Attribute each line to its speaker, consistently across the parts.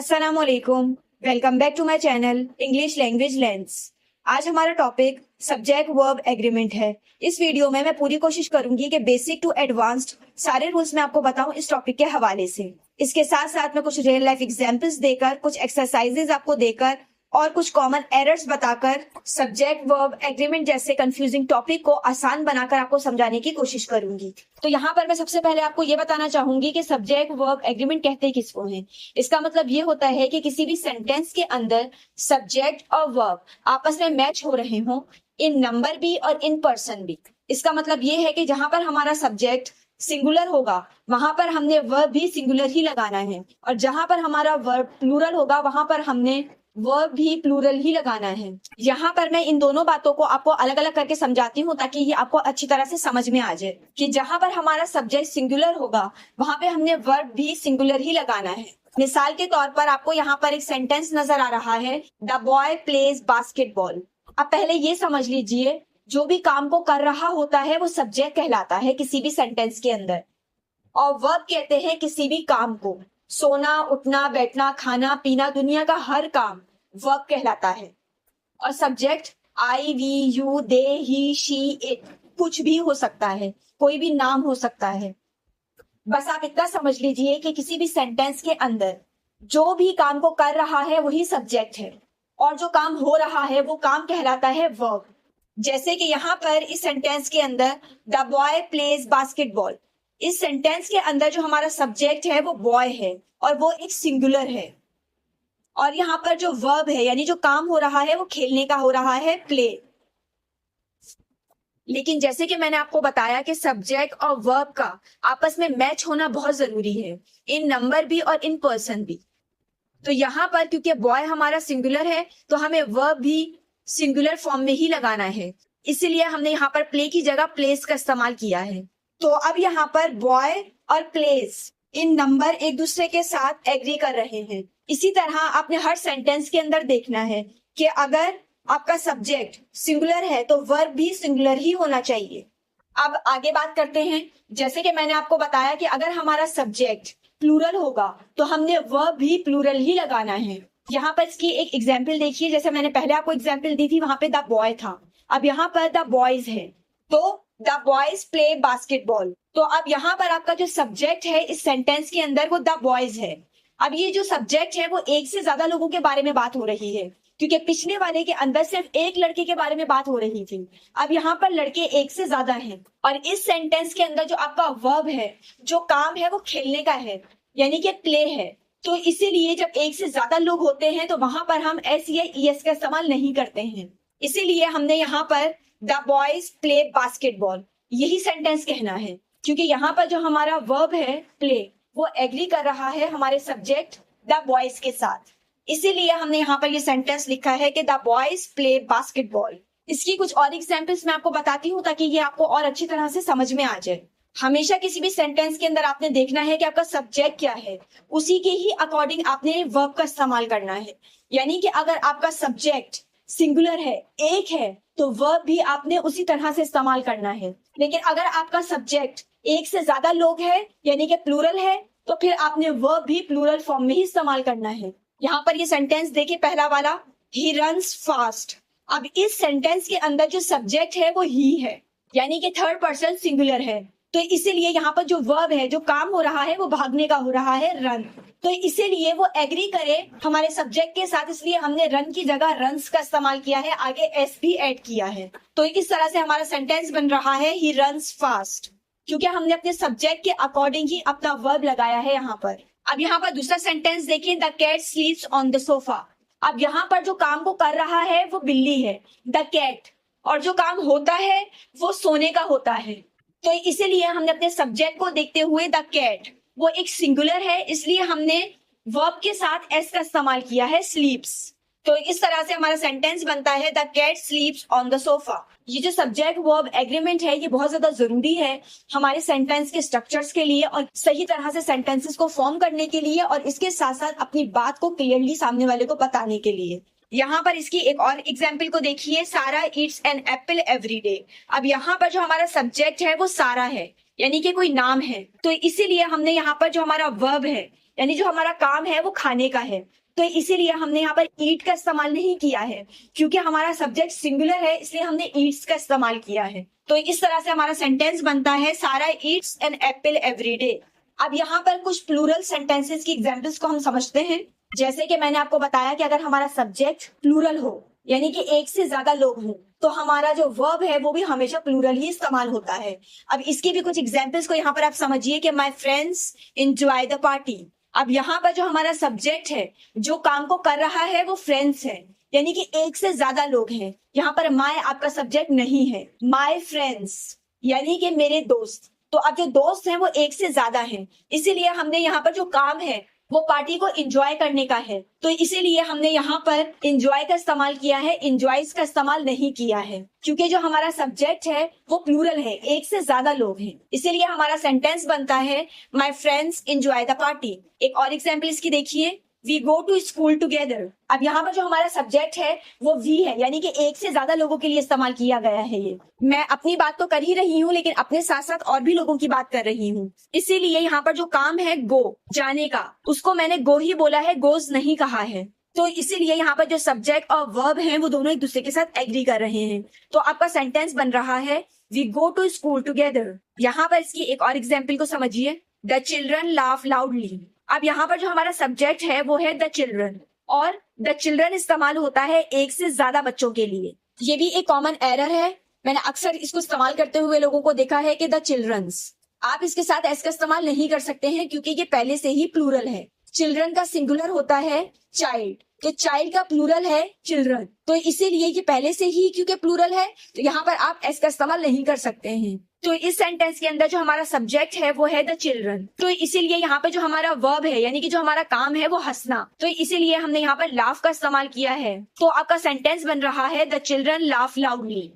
Speaker 1: अस्सलामुअलैकुम। Welcome back to my channel English language lens. आज हमारा टॉपिक सब्जेक्ट वर्ब एग्रीमेंट है। इस वीडियो में मैं पूरी कोशिश करूंगी कि बेसिक टू एडवांस्ड सारे रूल्स मैं आपको बताऊं इस टॉपिक के हवाले से। इसके साथ साथ मैं कुछ रियल लाइफ एग्जांपल्स देकर, कुछ एक्सरसाइजेज आपको देकर और कुछ कॉमन एरर्स बताकर सब्जेक्ट वर्ब एग्रीमेंट जैसे कंफ्यूजिंग टॉपिक को आसान बनाकर आपको समझाने की कोशिश करूंगी। तो यहाँ पर मैं सबसे पहले आपको ये बताना चाहूंगी कि सब्जेक्ट वर्ब एग्रीमेंट कहते किसको हैं। इसका मतलब ये होता है कि किसी भी सेंटेंस के अंदर सब्जेक्ट और वर्ब आपस में मैच हो रहे हों, इन नंबर भी और इन पर्सन भी। इसका मतलब ये है कि जहां पर हमारा सब्जेक्ट सिंगुलर होगा वहां पर हमने वर्ब भी सिंगुलर ही लगाना है, और जहां पर हमारा वर्ब प्लूरल होगा वहां पर हमने वर्ब भी प्लूरल ही लगाना है। यहाँ पर मैं इन दोनों बातों को आपको अलग अलग करके समझाती हूँ ताकि ये आपको अच्छी तरह से समझ में आ जाए कि जहां पर हमारा सब्जेक्ट सिंगुलर होगा वहां पे हमने वर्ब भी सिंगुलर ही लगाना है। मिसाल के तौर पर आपको यहाँ पर एक सेंटेंस नजर आ रहा है, द बॉय प्लेज बास्केटबॉल। अब पहले ये समझ लीजिए, जो भी काम को कर रहा होता है वो सब्जेक्ट कहलाता है किसी भी सेंटेंस के अंदर, और वर्ब कहते हैं किसी भी काम को। सोना, उठना, बैठना, खाना, पीना, दुनिया का हर काम वर्ब कहलाता है। और subject I, we, you, they, he, she, it कुछ भी हो सकता है, कोई भी नाम हो सकता है। बस आप इतना समझ लीजिए कि किसी भी सेंटेंस के अंदर जो भी काम को कर रहा है वही सब्जेक्ट है, और जो काम हो रहा है वो काम कहलाता है वर्ब। जैसे कि यहाँ पर इस सेंटेंस के अंदर द बॉय प्लेज बास्केटबॉल, इस सेंटेंस के अंदर जो हमारा सब्जेक्ट है वो बॉय है और वो एक सिंगुलर है, और यहाँ पर जो वर्ब है यानी जो काम हो रहा है वो खेलने का हो रहा है, प्ले। लेकिन जैसे कि मैंने आपको बताया कि सब्जेक्ट और वर्ब का आपस में मैच होना बहुत जरूरी है, इन नंबर भी और इन पर्सन भी। तो यहाँ पर क्योंकि बॉय हमारा सिंगुलर है तो हमें वर्ब भी सिंगुलर फॉर्म में ही लगाना है, इसीलिए हमने यहाँ पर प्ले की जगह प्लेस का इस्तेमाल किया है। तो अब यहाँ पर बॉय और प्लेस इन नंबर एक दूसरे के साथ एग्री कर रहे हैं। इसी तरह आपने हर सेंटेंस के अंदर देखना है कि अगर आपका सब्जेक्ट सिंगुलर है तो वर्ब भी सिंगुलर ही होना चाहिए। अब आगे बात करते हैं। जैसे कि मैंने आपको बताया कि अगर हमारा सब्जेक्ट प्लूरल होगा तो हमने वर्ब भी प्लूरल ही लगाना है। यहाँ पर इसकी एक एग्जाम्पल देखिए, जैसे मैंने पहले आपको एग्जाम्पल दी थी वहां पे द बॉय था, अब यहाँ पर द बॉयज है, तो द बॉयज प्ले बास्केटबॉल। तो अब यहाँ पर आपका जो सब्जेक्ट है इस सेंटेंस के अंदर वो द बॉयज है। अब ये जो सब्जेक्ट है वो एक से ज्यादा लोगों के बारे में बात हो रही है, क्योंकि पिछले वाले के अंदर सिर्फ एक लड़के के बारे में बात हो रही थी, अब यहाँ पर लड़के एक से ज्यादा हैं। और इस सेंटेंस के अंदर जो आपका वर्ब है, जो काम है वो खेलने का है यानी कि प्ले है। तो इसीलिए जब एक से ज्यादा लोग होते हैं तो वहां पर हम एस या ईएस का इस्तेमाल नहीं करते हैं, इसीलिए हमने यहाँ पर द बॉयज प्ले बास्केटबॉल यही सेंटेंस कहना है, क्योंकि यहाँ पर जो हमारा वर्ब है प्ले वो एग्री कर रहा है हमारे सब्जेक्ट द बॉयज के साथ, इसीलिए हमने यहाँ पर ये सेंटेंस लिखा है कि द बॉयज प्ले बास्केटबॉल। इसकी कुछ और एग्जांपल्स मैं आपको बताती हूँ ताकि ये आपको और अच्छी तरह से समझ में आ जाए। हमेशा किसी भी सेंटेंस के अंदर आपने देखना है कि आपका सब्जेक्ट क्या है, उसी के ही अकॉर्डिंग आपने वर्ब का इस्तेमाल करना है। यानी कि अगर आपका सब्जेक्ट सिंगुलर है, एक है, तो वर्ब भी आपने उसी तरह से इस्तेमाल करना है। लेकिन अगर आपका सब्जेक्ट एक से ज्यादा लोग है यानी कि प्लूरल है, तो फिर आपने वर्ब भी प्लूरल फॉर्म में ही इस्तेमाल करना है। यहाँ पर ये सेंटेंस देखिए, पहला वाला ही रन्स फास्ट। अब इस सेंटेंस के अंदर जो सब्जेक्ट है वो ही है यानी कि थर्ड पर्सन सिंगुलर है, तो इसीलिए यहाँ पर जो वर्ब है, जो काम हो रहा है वो भागने का हो रहा है, रन। तो इसीलिए वो एग्री करे हमारे सब्जेक्ट के साथ, इसलिए हमने रन की जगह रन्स का इस्तेमाल किया है, आगे एस भी ऐड किया है। तो इस तरह से हमारा सेंटेंस बन रहा है ही रन्स फास्ट, क्योंकि हमने अपने सब्जेक्ट के अकॉर्डिंग ही अपना वर्ब लगाया है यहाँ पर। अब यहाँ पर दूसरा सेंटेंस देखिए, the cat sleeps on the sofa. अब यहाँ पर जो काम को कर रहा है वो बिल्ली है, द कैट, और जो काम होता है वो सोने का होता है। तो इसीलिए हमने अपने सब्जेक्ट को देखते हुए द कैट वो एक सिंगुलर है, इसलिए हमने वर्ब के साथ एस का इस्तेमाल किया है, स्लीप्स। तो इस तरह से हमारा सेंटेंस बनता है the cat sleeps on the sofa. ये जो सब्जेक्ट वर्ब एग्रीमेंट है ये बहुत ज्यादा जरूरी है हमारे सेंटेंस के स्ट्रक्चर्स के लिए और सही तरह से सेंटेंसेस को फॉर्म करने के लिए, और इसके साथ साथ अपनी बात को क्लियरली सामने वाले को बताने के लिए। यहाँ पर इसकी एक और एग्जाम्पल को देखिए, Sarah eats an apple every day. अब यहाँ पर जो हमारा सब्जेक्ट है वो सारा है यानी कि कोई नाम है, तो इसीलिए हमने यहाँ पर जो हमारा वर्ब है यानी जो हमारा काम है वो खाने का है, तो इसीलिए हमने यहाँ पर ईट का इस्तेमाल नहीं किया है। क्योंकि हमारा सब्जेक्ट सिंगुलर है इसलिए हमने ईट्स का इस्तेमाल किया है। तो इस तरह से हमारा सेंटेंस बनता है, Sarah eats an apple every day. अब यहाँ पर कुछ प्लूरल सेंटेंसेस की एग्जाम्पल्स को हम समझते हैं। जैसे कि मैंने आपको बताया कि अगर हमारा सब्जेक्ट प्लूरल हो यानी कि एक से ज्यादा लोग हों, तो हमारा जो वर्ब है वो भी हमेशा प्लूरल ही इस्तेमाल होता है। अब इसकी भी कुछ एग्जाम्पल्स को यहाँ पर आप समझिए कि माई फ्रेंड्स एंजॉय द पार्टी। अब यहाँ पर जो हमारा सब्जेक्ट है जो काम को कर रहा है वो फ्रेंड्स है, यानी कि एक से ज्यादा लोग हैं। यहाँ पर माय आपका सब्जेक्ट नहीं है, माय फ्रेंड्स यानी कि मेरे दोस्त। तो अब जो दोस्त हैं वो एक से ज्यादा हैं, इसीलिए हमने यहाँ पर जो काम है वो पार्टी को एंजॉय करने का है, तो इसीलिए हमने यहाँ पर एंजॉय का इस्तेमाल किया है, एंजॉयज का इस्तेमाल नहीं किया है। क्योंकि जो हमारा सब्जेक्ट है वो प्लूरल है, एक से ज्यादा लोग हैं, इसीलिए हमारा सेंटेंस बनता है my friends enjoy the party. एक और एग्जाम्पल इसकी देखिए, we go to school together. अब यहाँ पर जो हमारा सब्जेक्ट है वो वी है, यानी कि एक से ज्यादा लोगों के लिए इस्तेमाल किया गया है। ये मैं अपनी बात तो कर ही रही हूँ लेकिन अपने साथ साथ और भी लोगों की बात कर रही हूँ, इसीलिए यहाँ पर जो काम है गो जाने का, उसको मैंने गो ही बोला है, गोज नहीं कहा है। तो इसीलिए यहाँ पर जो सब्जेक्ट और वर्ब हैं वो दोनों एक दूसरे के साथ एग्री कर रहे हैं। तो आपका सेंटेंस बन रहा है we go to school together. यहाँ पर इसकी एक और एग्जाम्पल को समझिए, द चिल्ड्रन लाफ लाउडली। अब यहाँ पर जो हमारा सब्जेक्ट है वो है द चिल्ड्रन, और द चिल्ड्रन इस्तेमाल होता है एक से ज्यादा बच्चों के लिए। ये भी एक कॉमन एरर है, मैंने अक्सर इसको इस्तेमाल करते हुए लोगों को देखा है कि द चिल्ड्रंस। आप इसके साथ एस का इस्तेमाल नहीं कर सकते हैं क्योंकि ये पहले से ही प्लूरल है। चिल्ड्रन का सिंगुलर होता है चाइल्ड, तो चाइल्ड का प्लूरल है चिल्ड्रन, तो इसीलिए ये पहले से ही क्योंकि प्लूरल है तो यहाँ पर आप एस का इस्तेमाल नहीं कर सकते हैं। तो इस सेंटेंस के अंदर जो हमारा सब्जेक्ट है वो है द चिल्ड्रन, तो इसीलिए यहाँ पे जो हमारा वर्ब है यानी कि जो हमारा काम है वो हंसना, तो इसीलिए हमने यहाँ पर लाफ का इस्तेमाल किया है। तो आपका सेंटेंस बन रहा है द चिल्ड्रन लाफ लाउडली।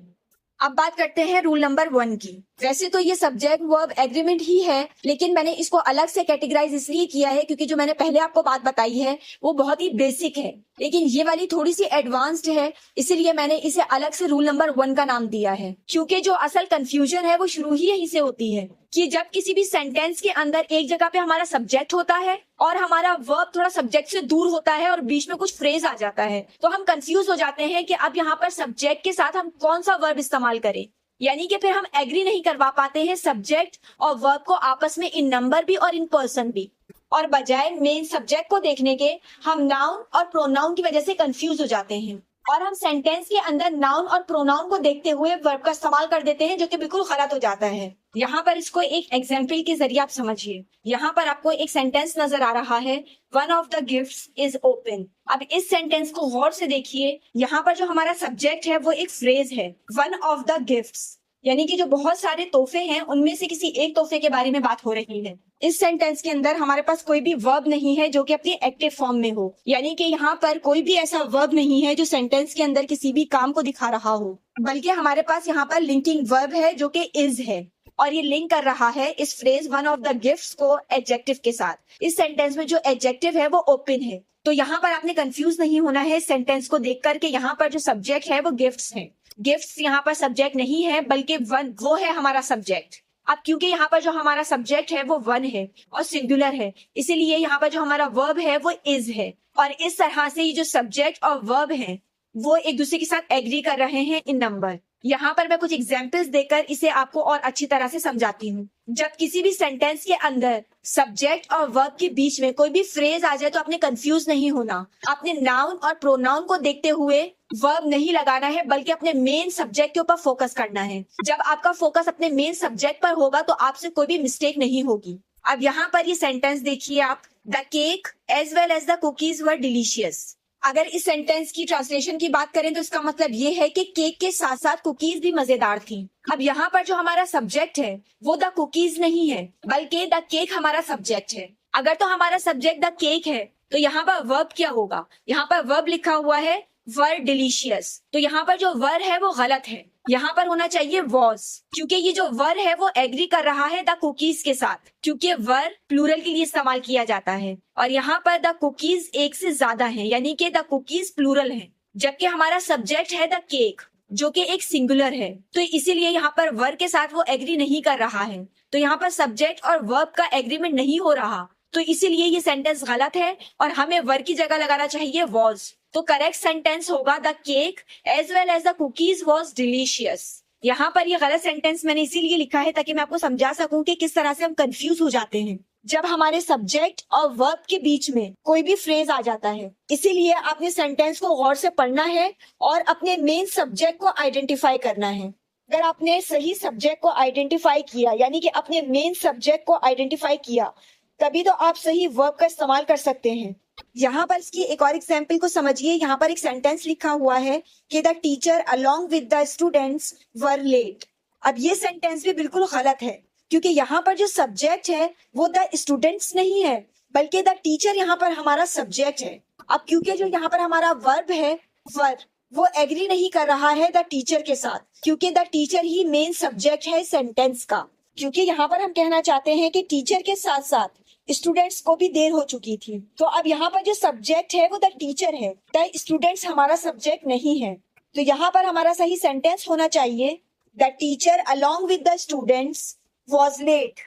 Speaker 1: अब बात करते हैं रूल नंबर 1 की। वैसे तो ये सब्जेक्ट वर्ब एग्रीमेंट ही है, लेकिन मैंने इसको अलग से कैटेगराइज इसलिए किया है क्योंकि जो मैंने पहले आपको बात बताई है वो बहुत ही बेसिक है, लेकिन ये वाली थोड़ी सी एडवांस्ड है, इसीलिए मैंने इसे अलग से रूल नंबर 1 का नाम दिया है। क्योंकि जो असल कंफ्यूजन है वो शुरू ही यहीं से होती है कि जब किसी भी सेंटेंस के अंदर एक जगह पे हमारा सब्जेक्ट होता है और हमारा वर्ब थोड़ा सब्जेक्ट से दूर होता है और बीच में कुछ फ्रेज आ जाता है, तो हम कंफ्यूज हो जाते हैं कि अब यहाँ पर सब्जेक्ट के साथ हम कौन सा वर्ब इस्तेमाल करें। यानी कि फिर हम एग्री नहीं करवा पाते हैं सब्जेक्ट और वर्ब को आपस में, इन नंबर भी और इन पर्सन भी, और बजाय मेन सब्जेक्ट को देखने के हम नाउन और प्रोनाउन की वजह से कंफ्यूज हो जाते हैं और हम सेंटेंस के अंदर नाउन और प्रोनाउन को देखते हुए वर्ब का इस्तेमाल कर देते हैं, जो कि बिल्कुल गलत हो जाता है। यहाँ पर इसको एक एग्जाम्पल के जरिए आप समझिए। यहाँ पर आपको एक सेंटेंस नजर आ रहा है, one of the gifts is open. अब इस सेंटेंस को गौर से देखिए, यहाँ पर जो हमारा सब्जेक्ट है वो एक फ्रेज है, वन ऑफ द गिफ्ट्स, यानी कि जो बहुत सारे तोहफे हैं उनमें से किसी एक तोहफे के बारे में बात हो रही है। इस सेंटेंस के अंदर हमारे पास कोई भी वर्ब नहीं है जो कि अपनी एक्टिव फॉर्म में हो, यानी कि यहाँ पर कोई भी ऐसा वर्ब नहीं है जो सेंटेंस के अंदर किसी भी काम को दिखा रहा हो, बल्कि हमारे पास यहाँ पर लिंकिंग वर्ब है जो कि इज है, और ये लिंक कर रहा है इस phrase one of the gifts को एडजेक्टिव के साथ। इस सेंटेंस में जो एडजेक्टिव है वो ओपन है, तो यहाँ पर आपने कंफ्यूज नहीं होना है इस सेंटेंस को देख करके। यहाँ पर जो सब्जेक्ट है वो गिफ्ट्स है, गिफ्ट्स यहाँ पर सब्जेक्ट नहीं है बल्कि वन, वो है हमारा सब्जेक्ट। अब क्योंकि यहाँ पर जो हमारा सब्जेक्ट है वो वन है और सिंगुलर है, इसीलिए यहाँ पर जो हमारा वर्ब है वो इज है, और इस तरह से ये जो सब्जेक्ट और वर्ब है वो एक दूसरे के साथ एग्री कर रहे हैं इन नंबर। यहाँ पर मैं कुछ एग्जाम्पल्स देकर इसे आपको और अच्छी तरह से समझाती हूँ। जब किसी भी सेंटेंस के अंदर सब्जेक्ट और वर्ब के बीच में कोई भी फ्रेज आ जाए तो आपने कंफ्यूज नहीं होना, आपने नाउन और प्रोनाउन को देखते हुए वर्ब नहीं लगाना है बल्कि अपने मेन सब्जेक्ट के ऊपर फोकस करना है। जब आपका फोकस अपने मेन सब्जेक्ट पर होगा तो आपसे कोई भी मिस्टेक नहीं होगी। अब यहाँ पर ये सेंटेंस देखिए आप, the cake as well as the cookies were delicious. अगर इस सेंटेंस की ट्रांसलेशन की बात करें तो इसका मतलब ये है कि केक के साथ साथ कुकीज भी मजेदार थी। अब यहाँ पर जो हमारा सब्जेक्ट है वो द कुकीज नहीं है बल्कि द केक हमारा सब्जेक्ट है। अगर तो हमारा सब्जेक्ट द केक है तो यहाँ पर वर्ब क्या होगा, यहाँ पर वर्ब लिखा हुआ है वर डिलीशियस, तो यहाँ पर जो वर है वो गलत है, यहाँ पर होना चाहिए वॉज, क्योंकि ये जो वर है वो एग्री कर रहा है द कुकीज के साथ, क्योंकि वर प्लूरल के लिए इस्तेमाल किया जाता है और यहाँ पर द कुकीज एक से ज्यादा है, यानी कि द कुकीज प्लूरल है, जबकि हमारा सब्जेक्ट है द केक जो कि एक सिंगुलर है, तो इसीलिए यहाँ पर वर्ब के साथ वो एग्री नहीं कर रहा है। तो यहाँ पर सब्जेक्ट और वर्ब का एग्रीमेंट नहीं हो रहा, तो इसीलिए ये सेंटेंस गलत है और हमें वर की जगह लगाना चाहिए वॉज। तो करेक्ट सेंटेंस होगा the cake as well as the cookies was delicious. यहाँ पर ये गलत सेंटेंस मैंने इसीलिए लिखा है ताकि मैं आपको समझा सकूं कि किस तरह से हम कंफ्यूज हो जाते हैं जब हमारे सब्जेक्ट और वर्ब के बीच में कोई भी फ्रेज आ जाता है। इसीलिए आपने सेंटेंस को गौर से पढ़ना है और अपने मेन सब्जेक्ट को आइडेंटिफाई करना है। अगर आपने सही सब्जेक्ट को आइडेंटिफाई किया, यानी कि अपने मेन सब्जेक्ट को आइडेंटिफाई किया, तभी तो आप सही वर्ब का इस्तेमाल कर सकते हैं। यहाँ पर इसकी एक और एग्जाम्पल को समझिए। यहाँ पर एक सेंटेंस लिखा हुआ है कि the teacher along with the students were late. अब ये सेंटेंस भी बिल्कुल गलत है क्योंकि यहाँ पर जो सब्जेक्ट है वो द स्टूडेंट्स नहीं है बल्कि द टीचर यहाँ पर हमारा सब्जेक्ट है। अब क्योंकि जो यहाँ पर हमारा वर्ब है वर, वो एग्री नहीं कर रहा है द टीचर के साथ, क्योंकि the teacher he main subject है सेंटेंस का। क्योंकि यहाँ पर हम कहना चाहते हैं कि टीचर के साथ साथ स्टूडेंट्स को भी देर हो चुकी थी। तो अब यहाँ पर जो सब्जेक्ट है वो द टीचर है, द स्टूडेंट्स हमारा सब्जेक्ट नहीं है। तो यहाँ पर हमारा सही सेंटेंस होना चाहिए the teacher along with the students was late.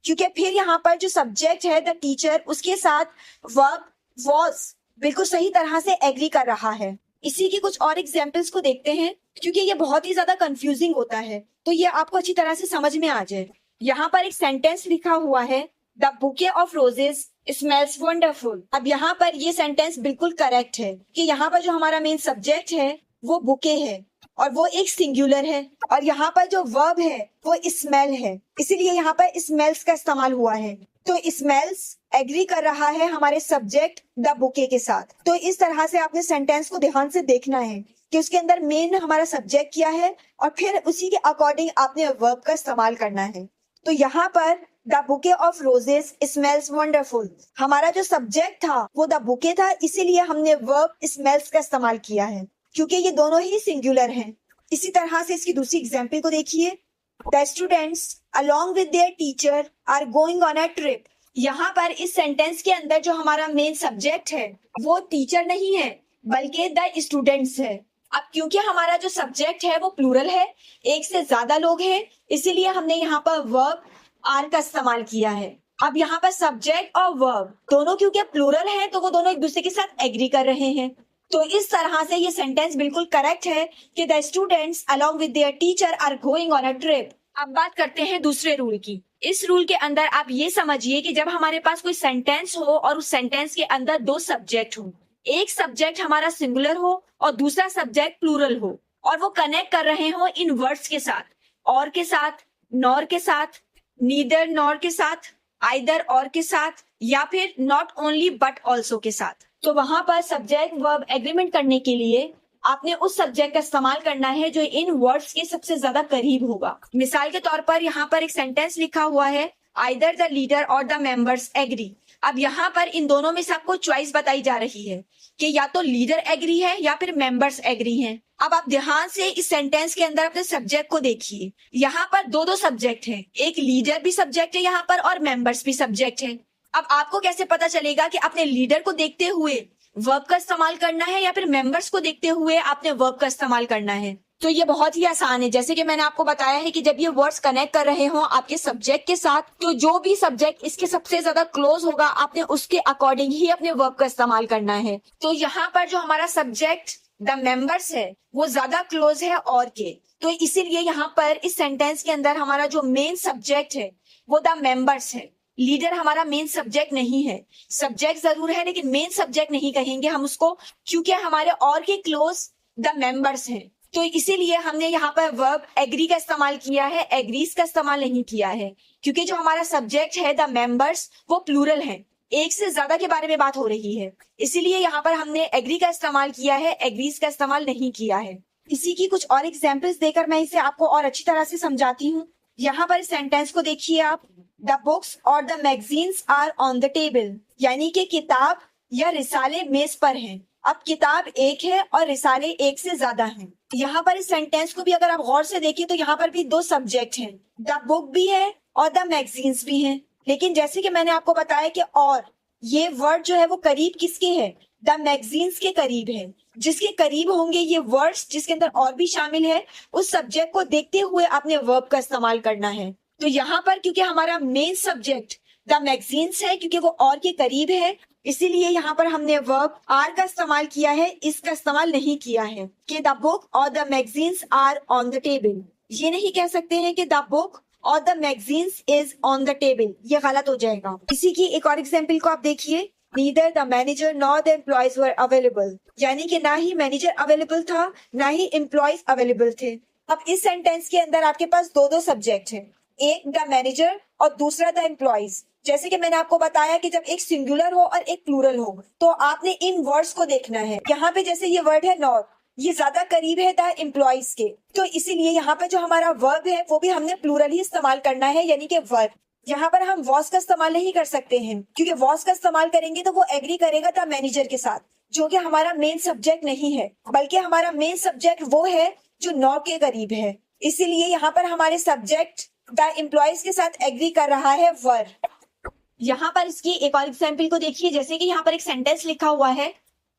Speaker 1: क्योंकि फिर यहाँ पर जो सब्जेक्ट है द टीचर, उसके साथ वर्ब वॉज बिल्कुल सही तरह से एग्री कर रहा है। इसी की कुछ और एग्जाम्पल्स को देखते हैं क्योंकि ये बहुत ही ज्यादा कंफ्यूजिंग होता है, तो ये आपको अच्छी तरह से समझ में आ जाए। यहाँ पर एक सेंटेंस लिखा हुआ है the bouquet of roses smells wonderful. अब यहाँ पर ये सेंटेंस बिल्कुल करेक्ट है कि यहाँ पर जो हमारा मेन सब्जेक्ट है वो बुके है और वो एक सिंगुलर है, और यहाँ पर जो वर्ब है वो स्मेल है, इसीलिए यहाँ पर स्मेल्स का इस्तेमाल हुआ है। तो स्मेल्स एग्री कर रहा है हमारे सब्जेक्ट द बुके के साथ। तो इस तरह से आपने सेंटेंस को ध्यान से देखना है कि उसके अंदर मेन हमारा सब्जेक्ट क्या है और फिर उसी के अकॉर्डिंग आपने वर्ब का इस्तेमाल करना है। तो यहाँ पर the bouquet of roses smells wonderful, हमारा जो सब्जेक्ट था वो द बुके था, इसीलिए हमने वर्ब स्मेल्स का इस्तेमाल किया है क्योंकि ये दोनों ही सिंगुलर हैं। इसी तरह से इसकी दूसरी एग्जाम्पल को देखिए the students along with their teacher are going on a trip. यहाँ पर इस सेंटेंस के अंदर जो हमारा मेन सब्जेक्ट है वो टीचर नहीं है बल्कि द स्टूडेंट्स है। अब क्योंकि हमारा जो सब्जेक्ट है वो प्लूरल है, एक से ज्यादा लोग हैं, इसीलिए हमने यहाँ पर वर्ब आर का इस्तेमाल किया है। अब यहाँ पर सब्जेक्ट और वर्ब दोनों क्योंकि प्लूरल है तो वो दोनों एक दूसरे के साथ एग्री कर रहे हैं। तो इस तरह से ये सेंटेंस बिल्कुल करेक्ट है कि the students along with their teacher are going on a trip. अब बात करते हैं दूसरे रूल की। इस रूल के अंदर आप ये समझिए कि जब हमारे पास कोई सेंटेंस हो और उस सेंटेंस के अंदर दो सब्जेक्ट हो, एक सब्जेक्ट हमारा सिंगुलर हो और दूसरा सब्जेक्ट प्लूरल हो, और वो कनेक्ट कर रहे हो इन वर्ड्स के साथ, और के साथ, नॉर के साथ, नीदर नॉर के साथ, आइदर और के साथ, या फिर नॉट ओनली बट ऑल्सो के साथ, तो वहां पर सब्जेक्ट वर्ब एग्रीमेंट करने के लिए आपने उस सब्जेक्ट का इस्तेमाल करना है जो इन वर्ड्स के सबसे ज्यादा करीब होगा। मिसाल के तौर पर यहाँ पर एक सेंटेंस लिखा हुआ है आइदर द लीडर और द मेंबर्स एग्री। अब यहाँ पर इन दोनों में से आपको चॉइस बताई जा रही है कि या तो लीडर एग्री है या फिर मेंबर्स एग्री हैं। अब आप ध्यान से इस सेंटेंस के अंदर अपने सब्जेक्ट को देखिए। यहाँ पर दो सब्जेक्ट हैं, एक लीडर भी सब्जेक्ट है यहाँ पर और मेंबर्स भी सब्जेक्ट है। अब आपको कैसे पता चलेगा कि अपने लीडर को देखते हुए वर्ब का इस्तेमाल करना है या फिर मेंबर्स को देखते हुए आपने वर्ब का इस्तेमाल करना है? तो ये बहुत ही आसान है। जैसे कि मैंने आपको बताया है कि जब ये वर्ड्स कनेक्ट कर रहे हो आपके सब्जेक्ट के साथ, तो जो भी सब्जेक्ट इसके सबसे ज्यादा क्लोज होगा आपने उसके अकॉर्डिंग ही अपने वर्ब का इस्तेमाल करना है। तो यहाँ पर जो हमारा सब्जेक्ट द मेंबर्स है वो ज्यादा क्लोज है और के, तो इसीलिए यहाँ पर इस सेंटेंस के अंदर हमारा जो मेन सब्जेक्ट है वो द मेंबर्स है। लीडर हमारा मेन सब्जेक्ट नहीं है, सब्जेक्ट जरूर है लेकिन मेन सब्जेक्ट नहीं कहेंगे हम उसको, क्योंकि हमारे और के क्लोज द मेंबर्स हैं। तो इसीलिए हमने यहाँ पर वर्ब एग्री का इस्तेमाल किया है, एग्रीज का इस्तेमाल नहीं किया है, क्योंकि जो हमारा सब्जेक्ट है द मेंबर्स वो प्लूरल है, एक से ज्यादा के बारे में बात हो रही है, इसीलिए यहाँ पर हमने एग्री का इस्तेमाल किया है, एग्रीज का इस्तेमाल नहीं किया है। इसी की कुछ और एग्जाम्पल्स देकर मैं इसे आपको और अच्छी तरह से समझाती हूँ। यहाँ पर सेंटेंस को देखिए आप, द बुक्स और the magazines are on the table, यानी कि किताब या रिसाले मेज पर हैं। अब किताब एक है और रिसाले एक से ज्यादा हैं। यहाँ पर इस सेंटेंस को भी अगर आप गौर से देखें तो यहाँ पर भी दो सब्जेक्ट हैं, द बुक भी है और द मैगजीन्स भी हैं। लेकिन जैसे कि मैंने आपको बताया कि और ये वर्ड जो है वो करीब किसके है, द मैगजीन्स के करीब है। जिसके करीब होंगे ये वर्ड्स जिसके अंदर और भी शामिल है, उस सब्जेक्ट को देखते हुए आपने वर्ब का इस्तेमाल करना है। तो यहाँ पर क्योंकि हमारा मेन सब्जेक्ट द मैगजीन्स है क्योंकि वो और के करीब है, इसीलिए यहाँ पर हमने वर्ब आर का इस्तेमाल किया है, इसका इस्तेमाल नहीं किया है कि द बुक और the magazines are on the table. ये नहीं कह सकते हैं कि द बुक और the magazines is on the table, ये गलत हो जाएगा। इसी की एक और एग्जाम्पल को आप देखिए, neither the manager nor the employees were available, यानी कि ना ही मैनेजर अवेलेबल था ना ही एम्प्लॉयज अवेलेबल थे। अब इस सेंटेंस के अंदर आपके पास दो सब्जेक्ट है, एक द मैनेजर और दूसरा द एम्प्लॉयज। जैसे कि मैंने आपको बताया कि जब एक सिंगुलर हो और एक प्लूरल हो तो आपने इन वर्ड्स को देखना है। यहाँ पे जैसे ये वर्ड है नॉर, ये ज्यादा करीब है द एम्प्लॉयज के, तो इसीलिए यहाँ पे जो हमारा वर्ब है वो भी हमने प्लूरल ही इस्तेमाल करना है, यानी कि वर्ब। यहाँ पर हम वॉस का इस्तेमाल नहीं कर सकते हैं, क्योंकि वॉस का इस्तेमाल करेंगे तो वो एग्री करेगा द मैनेजर के साथ, जो कि हमारा मेन सब्जेक्ट नहीं है, बल्कि हमारा मेन सब्जेक्ट वो है जो नॉर के करीब है। इसीलिए यहाँ पर हमारे सब्जेक्ट द एम्प्लॉयज के साथ एग्री कर रहा है वर्ब। यहाँ पर इसकी एक और एग्जाम्पल को देखिए, जैसे कि यहाँ पर एक सेंटेंस लिखा हुआ है,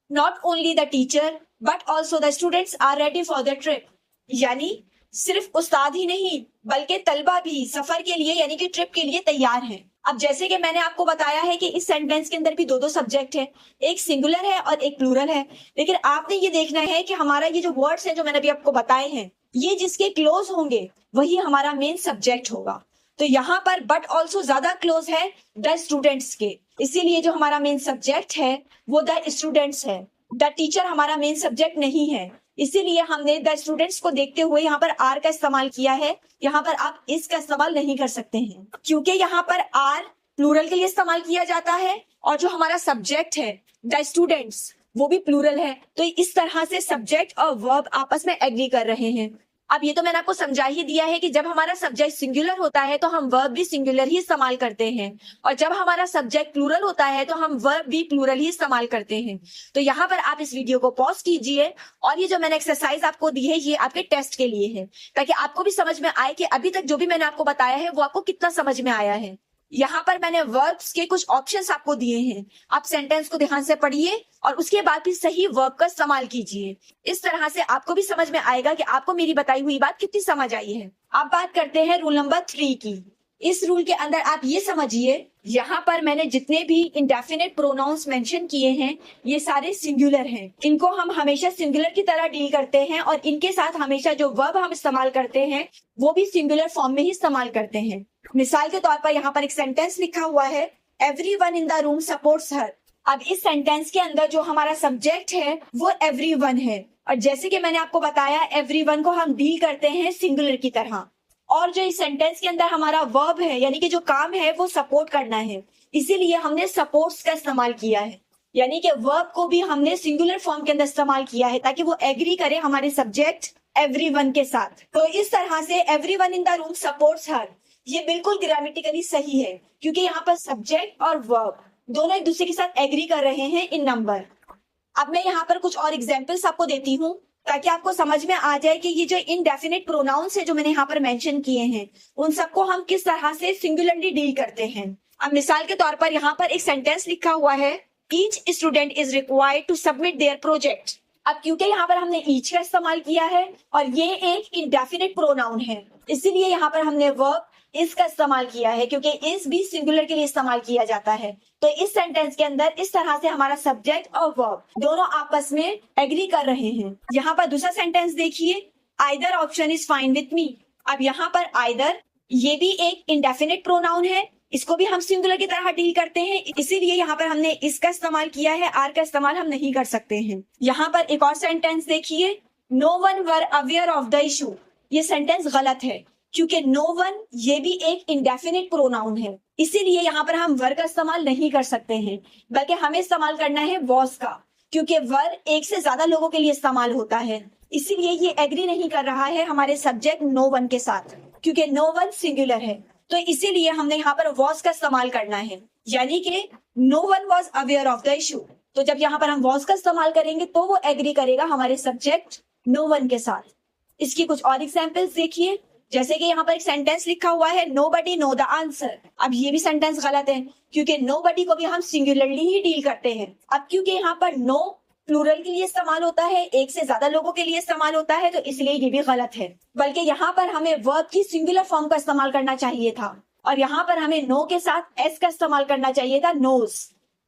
Speaker 1: not only the teacher but also the students are ready for the trip, यानी सिर्फ उस्ताद ही नहीं बल्कि तलबा भी सफर के लिए यानी कि ट्रिप के लिए तैयार हैं। अब जैसे कि मैंने आपको बताया है कि इस सेंटेंस के अंदर भी दो सब्जेक्ट है, एक सिंगुलर है और एक प्लूरल है, लेकिन आपने ये देखना है कि हमारा ये जो वर्ड्स है जो मैंने अभी आपको बताए हैं, ये जिसके क्लोज होंगे वही हमारा मेन सब्जेक्ट होगा। तो यहाँ पर बट ऑल्सो ज्यादा क्लोज है द स्टूडेंट्स के, इसीलिए जो हमारा मेन सब्जेक्ट है वो द स्टूडेंट्स है। द टीचर हमारा मेन सब्जेक्ट नहीं है, इसीलिए हमने द स्टूडेंट्स को देखते हुए यहाँ पर आर का इस्तेमाल किया है। यहाँ पर आप इसका इस्तेमाल नहीं कर सकते हैं, क्योंकि यहाँ पर आर प्लूरल के लिए इस्तेमाल किया जाता है और जो हमारा सब्जेक्ट है द स्टूडेंट्स वो भी प्लूरल है। तो इस तरह से सब्जेक्ट और वर्ब आपस में एग्री कर रहे हैं। अब ये तो मैंने आपको समझा ही दिया है कि जब हमारा सब्जेक्ट सिंगुलर होता है तो हम वर्ब भी सिंगुलर ही इस्तेमाल करते हैं, और जब हमारा सब्जेक्ट प्लूरल होता है तो हम वर्ब भी प्लूरल ही इस्तेमाल करते हैं। तो यहाँ पर आप इस वीडियो को पॉज कीजिए, और ये जो मैंने एक्सरसाइज आपको दी है ये आपके टेस्ट के लिए है, ताकि आपको भी समझ में आए कि अभी तक जो भी मैंने आपको बताया है वो आपको कितना समझ में आया है। यहाँ पर मैंने वर्ब्स के कुछ ऑप्शंस आपको दिए हैं, आप सेंटेंस को ध्यान से पढ़िए और उसके बाद भी सही वर्ब का इस्तेमाल कीजिए। इस तरह से आपको भी समझ में आएगा कि आपको मेरी बताई हुई बात कितनी समझ आई है। अब बात करते हैं रूल नंबर 3 की। इस रूल के अंदर आप ये समझिए, यहाँ पर मैंने जितने भी इंडेफिनिट प्रोनाउंस मेंशन किए हैं ये सारे सिंगुलर हैं। इनको हम हमेशा सिंगुलर की तरह डील करते हैं और इनके साथ हमेशा जो वर्ब हम इस्तेमाल करते हैं वो भी सिंगुलर फॉर्म में ही इस्तेमाल करते हैं। मिसाल के तौर पर यहाँ पर एक सेंटेंस लिखा हुआ है, everyone in the room supports her. अब इस सेंटेंस के अंदर जो हमारा सब्जेक्ट है वो एवरीवन है, और जैसे कि मैंने आपको बताया एवरीवन को हम डील करते हैं सिंगुलर की तरह। और जो इस सेंटेंस के अंदर हमारा वर्ब है यानी कि जो काम है वो सपोर्ट करना है, इसीलिए हमने सपोर्ट्स का इस्तेमाल किया है, यानी कि वर्ब को भी हमने सिंगुलर फॉर्म के अंदर इस्तेमाल किया है ताकि वो एग्री करे हमारे सब्जेक्ट एवरीवन के साथ। तो इस तरह से everyone in the room supports her, ये बिल्कुल ग्रामेटिकली सही है, क्योंकि यहाँ पर सब्जेक्ट और वर्ब दोनों एक दूसरे के साथ एग्री कर रहे हैं इन नंबर। अब मैं यहाँ पर कुछ और एग्जाम्पल्स आपको देती हूँ ताकि आपको समझ में आ जाए कि ये जो इनडेफिनिट प्रोनाउंस है जो मैंने यहाँ पर मेंशन किए हैं उन सबको हम किस तरह से सिंगुलरली डील करते हैं। अब मिसाल के तौर पर यहाँ पर एक सेंटेंस लिखा हुआ है, each student is required to submit their project. अब क्योंकि यहाँ पर हमने ईच का इस्तेमाल किया है और ये एक इंडेफिनिट प्रोनाउन है, इसीलिए यहाँ पर हमने वर्ब इसका इस्तेमाल किया है, क्योंकि इस भी सिंगुलर के लिए इस्तेमाल किया जाता है। तो इस सेंटेंस के अंदर इस तरह से हमारा सब्जेक्ट और वर्ब दोनों आपस में एग्री कर रहे हैं। यहाँ पर दूसरा सेंटेंस देखिए, either option is fine with me. अब यहाँ पर आइदर ये भी एक इंडेफिनिट प्रोनाउन है, इसको भी हम सिंगुलर की तरह डील करते हैं, इसीलिए यहाँ पर हमने इसका इस्तेमाल किया है, आर का इस्तेमाल हम नहीं कर सकते हैं। यहाँ पर एक और सेंटेंस देखिए, no one were aware of the issue. ये सेंटेंस गलत है, क्योंकि नो वन ये भी एक इंडेफिनिट प्रोनाउन है, इसीलिए यहाँ पर हम वर का इस्तेमाल नहीं कर सकते हैं, बल्कि हमें इस्तेमाल करना है वॉस का, क्योंकि वर एक से ज्यादा लोगों के लिए इस्तेमाल होता है। इसीलिए ये एग्री नहीं कर रहा है हमारे सब्जेक्ट नो वन के साथ, क्योंकि नो वन सिंगुलर है। तो इसीलिए हमने यहाँ पर वॉस का इस्तेमाल करना है, यानी कि no one was aware of the issue. तो जब यहाँ पर हम वॉस का इस्तेमाल करेंगे तो वो एग्री करेगा हमारे सब्जेक्ट नो वन के साथ। इसकी कुछ और एग्जाम्पल्स देखिए, जैसे कि यहाँ पर एक सेंटेंस लिखा हुआ है, नोबडी नो द आंसर। अब ये भी सेंटेंस गलत है, क्योंकि नोबडी को भी हम सिंगुलरली ही डील करते हैं। अब क्योंकि यहाँ पर नो प्लूरल के लिए इस्तेमाल होता है, एक से ज्यादा लोगों के लिए इस्तेमाल होता है, तो इसलिए ये भी गलत है, बल्कि यहाँ पर हमें वर्ब की सिंगुलर फॉर्म का इस्तेमाल करना चाहिए था। और यहाँ पर हमें नो के साथ एस का इस्तेमाल करना चाहिए था, नोज।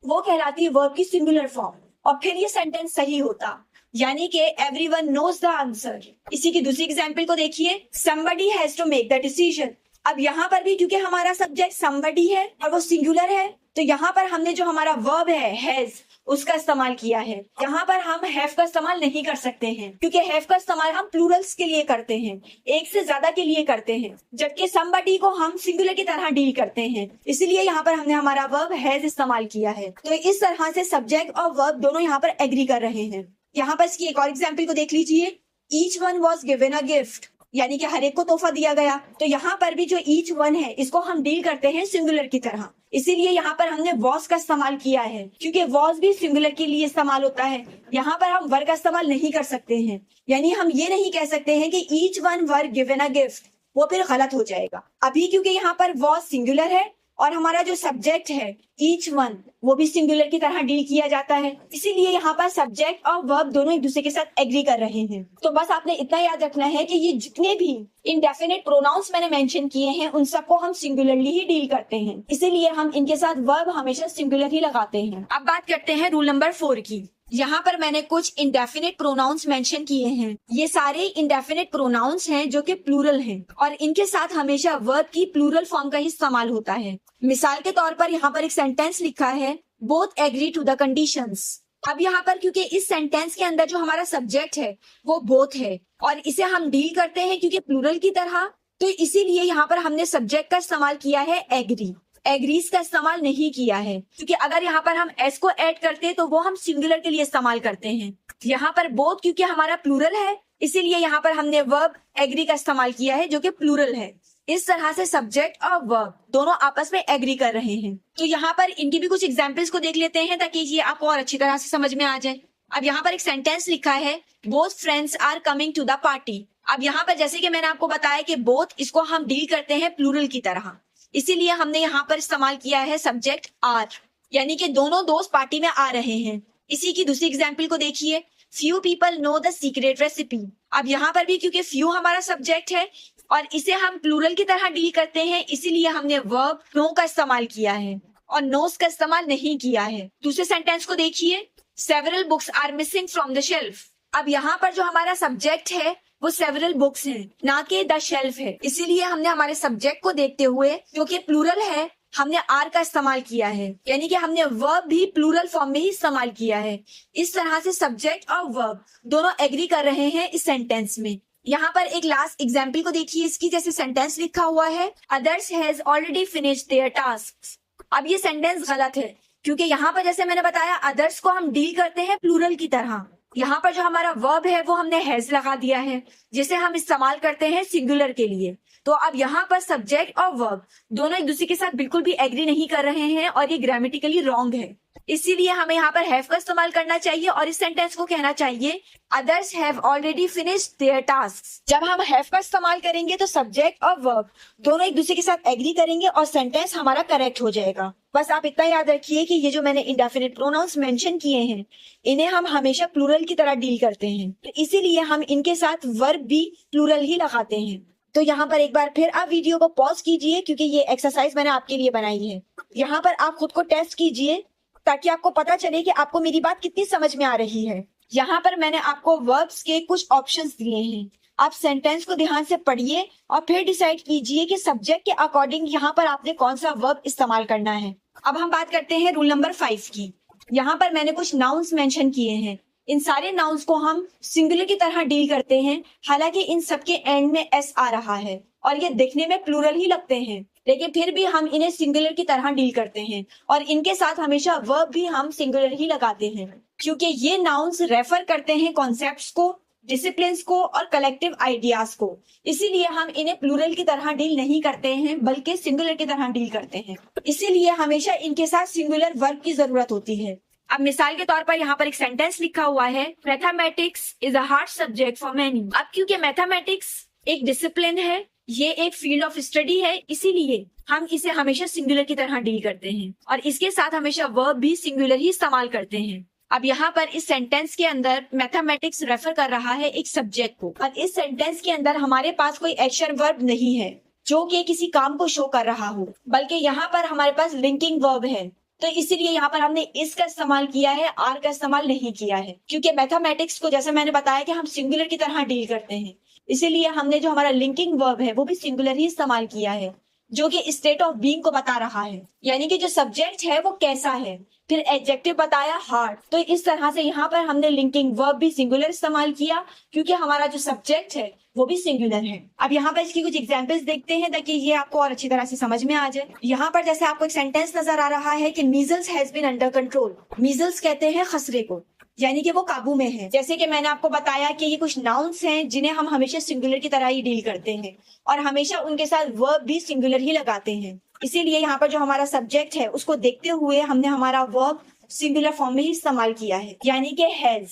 Speaker 1: वो कहलाती है वर्ब की सिंगुलर फॉर्म, और फिर ये सेंटेंस सही होता, यानी कि एवरीवन नोज द आंसर। इसी की दूसरी एग्जाम्पल को देखिए, somebody has to make the decision। अब यहाँ पर भी क्योंकि हमारा सब्जेक्ट somebody है और वो सिंगुलर है, तो यहाँ पर हमने जो हमारा वर्ब है हैज, उसका इस्तेमाल किया है। यहाँ पर हम हैव का इस्तेमाल नहीं कर सकते हैं, क्योंकि हैव का इस्तेमाल हम प्लूरल्स के लिए करते हैं, एक से ज्यादा के लिए करते हैं, जबकि somebody को हम सिंगुलर की तरह डील करते हैं। इसलिए यहाँ पर हमने हमारा वर्ब हैज इस्तेमाल किया है। तो इस तरह से सब्जेक्ट और वर्ब दोनों यहाँ पर एग्री कर रहे हैं। यहाँ पर इसकी एक और एग्जाम्पल को देख लीजिए, each one was given a gift, यानी कि हर एक को तोहफा दिया गया। तो यहाँ पर भी जो ईच वन है, इसको हम डील करते हैं सिंगुलर की तरह, इसीलिए यहाँ पर हमने वॉज का इस्तेमाल किया है, क्योंकि वॉज भी सिंगुलर के लिए इस्तेमाल होता है। यहाँ पर हम वर का इस्तेमाल नहीं कर सकते हैं, यानी हम ये नहीं कह सकते हैं कि each one were given a gift, वो फिर गलत हो जाएगा। अभी क्योंकि यहाँ पर वॉज सिंगुलर है और हमारा जो सब्जेक्ट है ईच वन, वो भी सिंगुलर की तरह डील किया जाता है, इसीलिए यहाँ पर सब्जेक्ट और वर्ब दोनों एक दूसरे के साथ एग्री कर रहे हैं। तो बस आपने इतना याद रखना है कि ये जितने भी इंडेफिनिट प्रोनाउंस मैंने मेंशन किए हैं, उन सबको हम सिंगुलरली ही डील करते हैं, इसीलिए हम इनके साथ वर्ब हमेशा सिंगुलर ही लगाते हैं। अब बात करते हैं रूल नंबर 4 की। यहाँ पर मैंने कुछ इंडेफिनिट प्रोनाउंस मेंशन किए हैं। ये सारे इंडेफिनिट प्रोनाउंस हैं जो कि प्लूरल हैं, और इनके साथ हमेशा वर्ब की प्लूरल फॉर्म का ही इस्तेमाल होता है। मिसाल के तौर पर यहाँ पर एक सेंटेंस लिखा है, both agree to the conditions. अब यहाँ पर क्योंकि इस सेंटेंस के अंदर जो हमारा सब्जेक्ट है वो बोथ है, और इसे हम डील करते हैं क्योंकि प्लूरल की तरह, तो इसीलिए यहाँ पर हमने सब्जेक्ट का इस्तेमाल किया है एग्री, एग्रीज का इस्तेमाल नहीं किया है, क्योंकि अगर यहाँ पर हम एस को ऐड करते तो वो हम सिंगुलर के लिए इस्तेमाल करते हैं। यहाँ पर बोथ क्योंकि हमारा प्लूरल है, इसीलिए यहाँ पर हमने वर्ब एग्री का इस्तेमाल किया है जो कि प्लूरल है। इस तरह से सब्जेक्ट और वर्ब दोनों आपस में एग्री कर रहे हैं। तो यहाँ पर इनकी भी कुछ एग्जाम्पल्स को देख लेते हैं ताकि ये आपको और अच्छी तरह से समझ में आ जाए। अब यहाँ पर एक सेंटेंस लिखा है, both friends are coming to the party. अब यहाँ पर जैसे कि मैंने आपको बताया कि बोथ, इसको हम डील करते हैं प्लूरल की तरह, इसीलिए हमने यहाँ पर इस्तेमाल किया है सब्जेक्ट आर, यानी कि दोनों दोस्त पार्टी में आ रहे हैं। इसी की दूसरी एग्जाम्पल को देखिए, few people know the secret recipe. अब यहाँ पर भी क्योंकि फ्यू हमारा सब्जेक्ट है और इसे हम प्लूरल की तरह डील करते हैं, इसीलिए हमने वर्ब नो का इस्तेमाल किया है और नोस का इस्तेमाल नहीं किया है। दूसरे सेंटेंस को देखिए, several books are missing from the shelf. अब यहाँ पर जो हमारा सब्जेक्ट है वो सेवरल बुक्स हैं, ना कि द शेल्फ है, इसीलिए हमने हमारे सब्जेक्ट को देखते हुए, क्योंकि प्लूरल है, हमने आर का इस्तेमाल किया है, यानी कि हमने वर्ब भी प्लूरल फॉर्म में ही इस्तेमाल किया है। इस तरह से सब्जेक्ट और वर्ब दोनों एग्री कर रहे हैं इस सेंटेंस में। यहाँ पर एक लास्ट एग्जाम्पल को देखिए, इसकी जैसे सेंटेंस लिखा हुआ है, others has already finished their tasks. अब ये सेंटेंस गलत है, क्योंकि यहाँ पर जैसे मैंने बताया अदर्स को हम डील करते हैं प्लूरल की तरह। यहाँ पर जो हमारा वर्ब है वो हमने हैज लगा दिया है, जिसे हम इस्तेमाल करते हैं सिंगुलर के लिए। तो अब यहाँ पर सब्जेक्ट और वर्ब दोनों एक दूसरे के साथ बिल्कुल भी एग्री नहीं कर रहे हैं और ये ग्रामेटिकली रॉन्ग है, इसीलिए हमें यहाँ पर हैव का इस्तेमाल करना चाहिए और इस सेंटेंस को कहना चाहिए, others have already finished their tasks. जब हम हैव का इस्तेमाल करेंगे तो सब्जेक्ट और वर्ब दोनों एक दूसरे के साथ एग्री करेंगे और सेंटेंस हमारा करेक्ट हो जाएगा। बस आप इतना याद रखिए कि ये जो मैंने इंडेफिनिट प्रोनाउंस मेंशन किए हैं, इन्हें हम हमेशा प्लूरल की तरह डील करते हैं, तो इसीलिए हम इनके साथ वर्ब भी प्लूरल ही लगाते हैं। तो यहाँ पर एक बार फिर आप वीडियो को पॉज कीजिए, क्योंकि ये एक्सरसाइज मैंने आपके लिए बनाई है। यहाँ पर आप खुद को टेस्ट कीजिए ताकि आपको पता चले कि आपको मेरी बात कितनी समझ में आ रही है। यहाँ पर मैंने आपको वर्ब्स के कुछ ऑप्शंस दिए हैं, आप सेंटेंस को ध्यान से पढ़िए और फिर डिसाइड कीजिए कि सब्जेक्ट के अकॉर्डिंग यहाँ पर आपने कौन सा वर्ब इस्तेमाल करना है। अब हम बात करते हैं रूल नंबर 5 की। यहाँ पर मैंने कुछ नाउन्स मेंशन किए हैं, इन सारे नाउन्स को हम सिंगुलर की तरह डील करते हैं, हालांकि इन सबके एंड में एस आ रहा है और ये दिखने में प्लूरल ही लगते हैं, लेकिन फिर भी हम इन्हें सिंगुलर की तरह डील करते हैं और इनके साथ हमेशा वर्ब भी हम सिंगुलर ही लगाते हैं, क्योंकि ये नाउन्स रेफर करते हैं कॉन्सेप्ट्स को, डिसिप्लिन्स को और कलेक्टिव आइडियाज को, इसीलिए हम इन्हें प्लूरल की तरह डील नहीं करते हैं बल्कि सिंगुलर की तरह डील करते हैं। इसीलिए हमेशा इनके साथ सिंगुलर वर्ब की जरूरत होती है। अब मिसाल के तौर पर यहाँ पर एक सेंटेंस लिखा हुआ है, mathematics is a hard subject for many. अब क्योंकि मैथमेटिक्स एक डिसिप्लिन है, ये एक फील्ड ऑफ स्टडी है, इसीलिए हम इसे हमेशा सिंगुलर की तरह डील करते हैं और इसके साथ हमेशा वर्ब भी सिंगुलर ही इस्तेमाल करते हैं। अब यहाँ पर इस सेंटेंस के अंदर मैथमेटिक्स रेफर कर रहा है एक सब्जेक्ट को और इस सेंटेंस के अंदर हमारे पास कोई एक्शन वर्ब नहीं है, जो कि किसी काम को शो कर रहा हो, बल्कि यहाँ पर हमारे पास लिंकिंग वर्ब है। तो इसीलिए यहाँ पर हमने इस का इस्तेमाल किया है, आर का इस्तेमाल नहीं किया है, क्योंकि मैथमेटिक्स को जैसे मैंने बताया कि हम सिंगुलर की तरह डील करते हैं, इसीलिए हमने जो हमारा लिंकिंग वर्ब है वो भी सिंगुलर ही इस्तेमाल किया है, जो कि स्टेट ऑफ बीइंग को बता रहा है, यानी कि जो सब्जेक्ट है वो कैसा है। फिर एडजेक्टिव बताया हार्ड, तो इस तरह से यहाँ पर हमने लिंकिंग वर्ब भी सिंगुलर इस्तेमाल किया, क्योंकि हमारा जो सब्जेक्ट है वो भी सिंगुलर है। अब यहाँ पर इसकी कुछ एग्जांपल्स देखते हैं ताकि ये आपको और अच्छी तरह से समझ में आ जाए। यहाँ पर जैसे आपको एक सेंटेंस नजर आ रहा है कि measles has been under control. Measles कहते हैं खसरे को, यानी कि वो काबू में है। जैसे कि मैंने आपको बताया कि ये कुछ नाउन्स हैं जिन्हें हम हमेशा सिंगुलर की तरह ही डील करते हैं और हमेशा उनके साथ वर्ब भी सिंगुलर ही लगाते हैं। इसीलिए यहाँ पर जो हमारा सब्जेक्ट है उसको देखते हुए हमने हमारा वर्ब सिंगुलर फॉर्म में ही इस्तेमाल किया है, यानी कि हैज।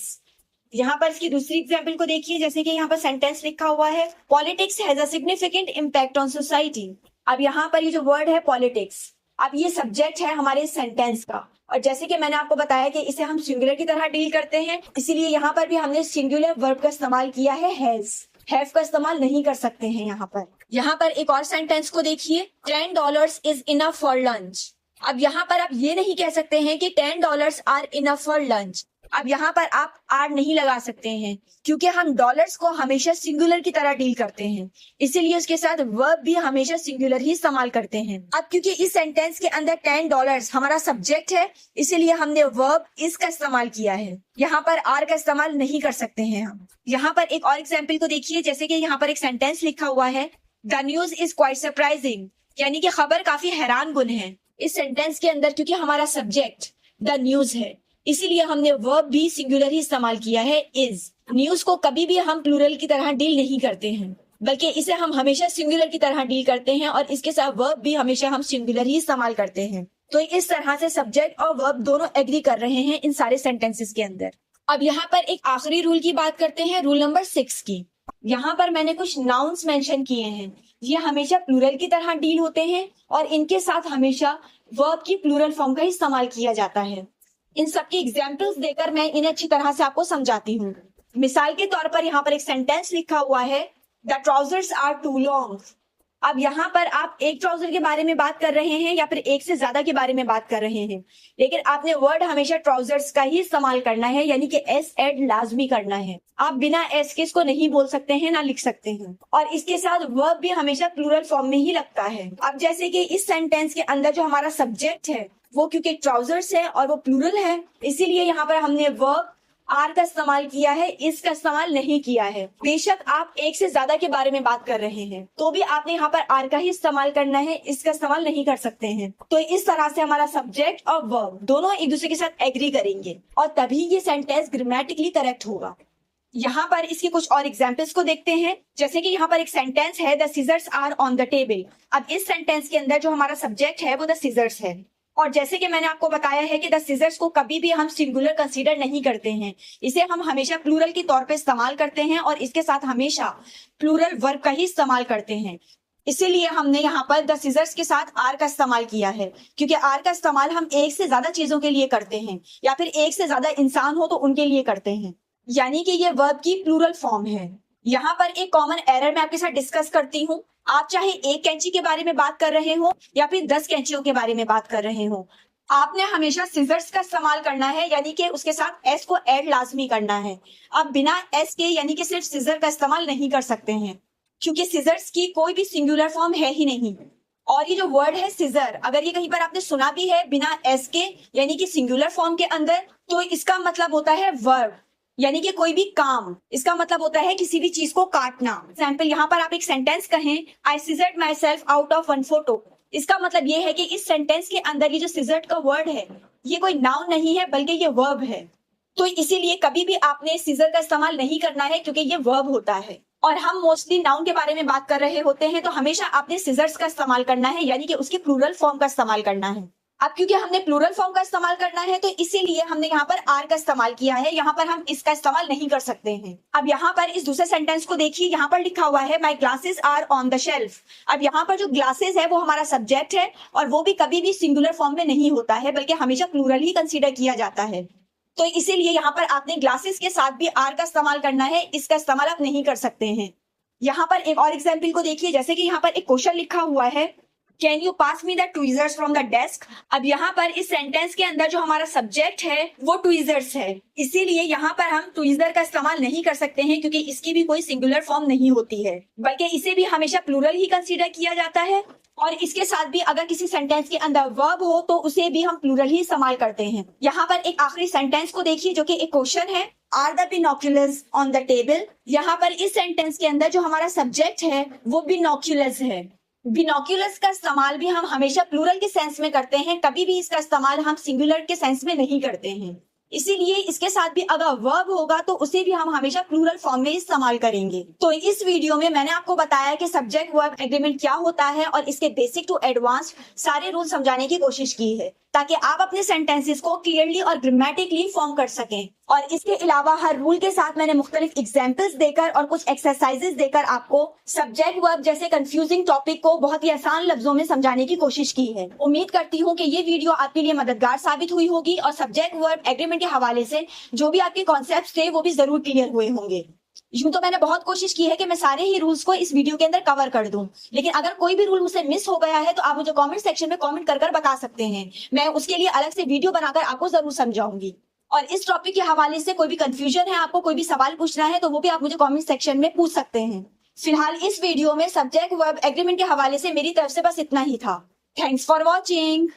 Speaker 1: यहाँ पर इसकी दूसरी एग्जाम्पल को देखिए, जैसे कि यहाँ पर सेंटेंस लिखा हुआ है politics has a significant impact on society. अब यहाँ पर ये जो वर्ड है पॉलिटिक्स, अब ये सब्जेक्ट है हमारे सेंटेंस का, और जैसे कि मैंने आपको बताया कि इसे हम सिंगुलर की तरह डील करते हैं, इसीलिए यहाँ पर भी हमने सिंगुलर वर्ब का इस्तेमाल किया है हैज। हैव का इस्तेमाल नहीं कर सकते हैं यहाँ पर। यहाँ पर एक और सेंटेंस को देखिए, $10 इज इनफ फॉर लंच। अब यहाँ पर आप ये नहीं कह सकते हैं कि $10 आर इनफ फॉर लंच। अब यहाँ पर आप आर नहीं लगा सकते हैं, क्योंकि हम डॉलर्स को हमेशा सिंगुलर की तरह डील करते हैं, इसीलिए उसके साथ वर्ब भी हमेशा सिंगुलर ही इस्तेमाल करते हैं। अब क्योंकि इस सेंटेंस के अंदर $10 हमारा सब्जेक्ट है, इसीलिए हमने वर्ब इस का इस्तेमाल किया है। यहाँ पर आर का इस्तेमाल नहीं कर सकते हैं हम। यहाँ पर एक और एग्जाम्पल को देखिए, जैसे कि यहाँ पर एक सेंटेंस लिखा हुआ है the news is quite surprising, यानी कि खबर काफी हैरान कुन है। इस सेंटेंस के अंदर क्योंकि हमारा सब्जेक्ट द न्यूज है, इसीलिए हमने वर्ब भी सिंगुलर ही इस्तेमाल किया है इज। न्यूज को कभी भी हम प्लूरल की तरह डील नहीं करते हैं, बल्कि इसे हम हमेशा सिंगुलर की तरह डील करते हैं और इसके साथ वर्ब भी हमेशा हम सिंगुलर ही इस्तेमाल करते हैं। तो इस तरह से सब्जेक्ट और वर्ब दोनों एग्री कर रहे हैं इन सारे सेंटेंसेस के अंदर। अब यहाँ पर एक आखिरी रूल की बात करते हैं, रूल नंबर 6 की। यहाँ पर मैंने कुछ नाउन्स मेंशन किए हैं, ये हमेशा प्लूरल की तरह डील होते हैं और इनके साथ हमेशा वर्ब की प्लूरल फॉर्म का ही इस्तेमाल किया जाता है। इन सबकी एग्जाम्पल्स देकर मैं इन्हें अच्छी तरह से आपको समझाती हूँ। मिसाल के तौर पर यहाँ पर एक सेंटेंस लिखा हुआ है the trousers are too long. अब यहाँ पर आप एक ट्राउजर के बारे में बात कर रहे हैं या फिर एक से ज्यादा के बारे में बात कर रहे हैं, लेकिन आपने वर्ड हमेशा ट्राउजर्स का ही इस्तेमाल करना है, यानी कि एस एड लाजमी करना है। आप बिना एस के इसको नहीं बोल सकते हैं, ना लिख सकते हैं, और इसके साथ वर्ब भी हमेशा प्लूरल फॉर्म में ही लगता है। अब जैसे कि इस सेंटेंस के अंदर जो हमारा सब्जेक्ट है वो क्योंकि ट्राउजर्स है और वो प्लूरल है, इसीलिए यहाँ पर हमने वर्ब आर का इस्तेमाल किया है, इस का इस्तेमाल नहीं किया है। बेशक आप एक से ज्यादा के बारे में बात कर रहे हैं तो भी आपने यहाँ पर आर का ही इस्तेमाल करना है, इसका इस्तेमाल नहीं कर सकते हैं। तो इस तरह से हमारा सब्जेक्ट और वर्ब दोनों एक दूसरे के साथ एग्री करेंगे और तभी ये सेंटेंस ग्रामेटिकली करेक्ट होगा। यहाँ पर इसके कुछ और एग्जाम्पल्स को देखते हैं, जैसे कि यहाँ पर एक सेंटेंस है the scissors are on the table. अब इस सेंटेंस के अंदर जो हमारा सब्जेक्ट है वो द सीजर्स है, और जैसे कि मैंने आपको बताया है कि द सीजर्स को कभी भी हम सिंगुलर कंसीडर नहीं करते हैं, इसे हम हमेशा प्लूरल के तौर पे इस्तेमाल करते हैं और इसके साथ हमेशा प्लूरल वर्ब का ही इस्तेमाल करते हैं। इसीलिए हमने यहाँ पर द सीजर्स के साथ आर का इस्तेमाल किया है, क्योंकि आर का इस्तेमाल हम एक से ज्यादा चीजों के लिए करते हैं या फिर एक से ज्यादा इंसान हो तो उनके लिए करते हैं, यानी कि ये वर्ब की प्लूरल फॉर्म है। यहाँ पर एक कॉमन एरर मैं आपके साथ डिस्कस करती हूँ। आप चाहे एक कैंची के बारे में बात कर रहे हो या फिर 10 कैंचियों के बारे में बात कर रहे हो, आपने हमेशा सीजर्स का इस्तेमाल करना है, यानी कि उसके साथ एस को ऐड लाजमी करना है। आप बिना एस के यानी कि सिर्फ सीजर का इस्तेमाल नहीं कर सकते हैं, क्योंकि सीजर्स की कोई भी सिंगुलर फॉर्म है ही नहीं। और ये जो वर्ड है सीजर, अगर ये कहीं पर आपने सुना भी है बिना एस के यानी कि सिंगुलर फॉर्म के अंदर, तो इसका मतलब होता है वर्ब, यानी कि कोई भी काम। इसका मतलब होता है किसी भी चीज को काटना। एग्जाम्पल यहाँ पर आप एक सेंटेंस कहें I scissored myself out of one photo. इसका मतलब ये है कि इस सेंटेंस के अंदर ये जो सीजर्ड का वर्ड है ये कोई नाउन नहीं है बल्कि ये वर्ब है। तो इसीलिए कभी भी आपने सीजर का इस्तेमाल नहीं करना है, क्योंकि ये वर्ब होता है। और हम मोस्टली नाउन के बारे में बात कर रहे होते हैं तो हमेशा आपने सीजर्स का इस्तेमाल करना है, यानी कि उसके प्लूरल फॉर्म का इस्तेमाल करना है। अब क्योंकि हमने प्लूरल फॉर्म का इस्तेमाल करना है तो इसीलिए हमने यहाँ पर आर का इस्तेमाल किया है, यहाँ पर हम इसका इस्तेमाल नहीं कर सकते हैं। अब यहाँ पर इस दूसरे सेंटेंस को देखिए, यहाँ पर लिखा हुआ है my glasses are on the shelf. अब यहाँ पर जो ग्लासेस है वो हमारा सब्जेक्ट है और वो भी कभी भी सिंगुलर फॉर्म में नहीं होता है, बल्कि हमेशा प्लूरल ही कंसीडर किया जाता है। तो इसीलिए यहाँ पर आपने ग्लासेस के साथ भी आर का इस्तेमाल करना है, इसका इस्तेमाल आप नहीं कर सकते हैं। यहाँ पर एक और एग्जाम्पल को देखिए, जैसे कि यहाँ पर एक क्वेश्चन लिखा हुआ है, can you pass me the tweezers from the desk. अब यहाँ पर इस सेंटेंस के अंदर जो हमारा सब्जेक्ट है वो ट्वीजर्स है, इसीलिए यहाँ पर हम ट्वीजर का इस्तेमाल नहीं कर सकते हैं क्योंकि इसकी भी कोई सिंगुलर फॉर्म नहीं होती है, बल्कि इसे भी हमेशा प्लूरल ही कंसीडर किया जाता है। और इसके साथ भी अगर किसी सेंटेंस के अंदर वर्ब हो तो उसे भी हम प्लूरल ही इस्तेमाल करते हैं। यहाँ पर एक आखिरी सेंटेंस को देखिए जो कि एक क्वेश्चन है, are the binoculars on the table. यहाँ पर इस सेंटेंस के अंदर जो हमारा सब्जेक्ट है वो बिनोक्यूलस है। बिनोक्यूलस का इस्तेमाल भी हम हमेशा प्लूरल के सेंस में करते हैं, कभी भी इसका इस्तेमाल हम सिंगुलर के सेंस में नहीं करते हैं। इसीलिए इसके साथ भी अगर वर्ब होगा तो उसे भी हम हमेशा प्लूरल फॉर्म में इस्तेमाल करेंगे। तो इस वीडियो में मैंने आपको बताया कि सब्जेक्ट वर्ब एग्रीमेंट क्या होता है और इसके बेसिक टू एडवांस सारे रूल समझाने की कोशिश की है ताकि आप अपने सेंटेंसेस को क्लियरली और ग्रामेटिकली फॉर्म कर सकें। और इसके अलावा हर रूल के साथ मैंने मुख्तलिफ एग्जाम्पल्स देकर और कुछ एक्सरसाइजेस देकर आपको सब्जेक्ट वर्ब जैसे कंफ्यूजिंग टॉपिक को बहुत ही आसान लफ्जों में समझाने की कोशिश की है। उम्मीद करती हूँ कि ये वीडियो आपके लिए मददगार साबित हुई होगी और सब्जेक्ट वर्ब एग्रीमेंट के हवाले से जो भी आपके कॉन्सेप्ट थे वो भी जरूर क्लियर हुए होंगे। यूं तो मैंने बहुत कोशिश की है कि मैं सारे ही रूल्स को इस वीडियो के अंदर कवर कर दूं, लेकिन अगर कोई भी रूल मुझसे मिस हो गया है तो आप मुझे कमेंट सेक्शन में कमेंट कर बता सकते हैं। मैं उसके लिए अलग से वीडियो बनाकर आपको जरूर समझाऊंगी। और इस टॉपिक के हवाले से कोई भी कंफ्यूजन है, आपको कोई भी सवाल पूछना है तो वो भी आप मुझे कमेंट सेक्शन में पूछ सकते हैं। फिलहाल इस वीडियो में सब्जेक्ट वर्ब एग्रीमेंट के हवाले से मेरी तरफ से बस इतना ही था। Thanks for watching.